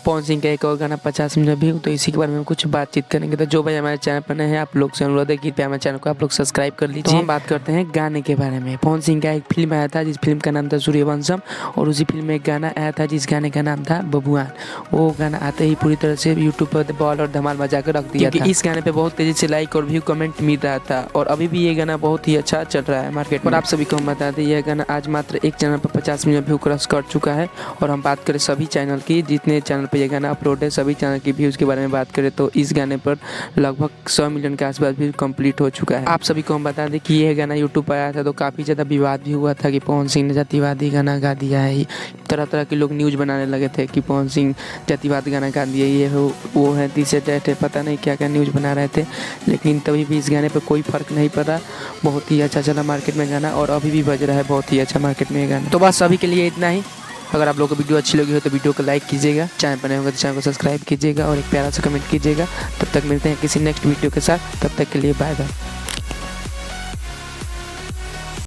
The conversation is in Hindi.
पवन सिंह का एक और गाना 50 मिलियन व्यू, तो इसी के बारे में हम कुछ बातचीत करेंगे। तो जो भाई हमारे चैनल पर नए हैं, आप लोग से अनुरोध है कि हमारे चैनल को आप लोग सब्सक्राइब कर लीजिए। तो हम बात करते हैं गाने के बारे में। पवन सिंह का एक फिल्म आया था जिस फिल्म का नाम था सूर्यवंशम, और उसी फिल्म में एक गाना आया था जिस गाने का नाम था बबुआन। वो गाना आते ही पूरी तरह से यूट्यूब पर बॉल और धमाल मचा कर रख दिया था। इस गाने पे बहुत तेजी से लाइक और व्यू कमेंट मिल रहा था, और अभी भी ये गाना बहुत ही अच्छा चल रहा है मार्केट में। और आप सभी को हम बता दें, यह गाना आज मात्र एक चैनल पर 50 मिलियन व्यू क्रॉस कर चुका है। और हम बात करें सभी चैनल की, जितने चैनल पर यह गाना अपलोड है, सभी चैनल की व्यूज़ के बारे में बात करें तो इस गाने पर लगभग 100 मिलियन के आसपास भी कंप्लीट हो चुका है। आप सभी को हम बता दें कि यह गाना यूट्यूब पर आया था तो काफ़ी ज़्यादा विवाद भी हुआ था कि पवन सिंह ने जातिवादी गाना गा दिया है। तरह तरह के लोग न्यूज़ बनाने लगे थे कि पवन सिंह जातिवाद गाना गा दिए, ये हो वो है, दिस है दैट है, पता नहीं क्या क्या न्यूज़ बना रहे थे। लेकिन तभी भी इस गाने पर कोई फ़र्क नहीं पड़ा। बहुत ही अच्छा चला मार्केट में गाना, और अभी भी बज रहा है बहुत ही अच्छा मार्केट में ये गाना। तो बस अभी के लिए इतना ही। अगर आप लोगों को वीडियो अच्छी लगी हो तो वीडियो को लाइक कीजिएगा, चैनल पर नए होंगे तो चैनल को सब्सक्राइब कीजिएगा, और एक प्यारा सा कमेंट कीजिएगा। तब तक मिलते हैं किसी नेक्स्ट वीडियो के साथ, तब तक के लिए बाय बाय।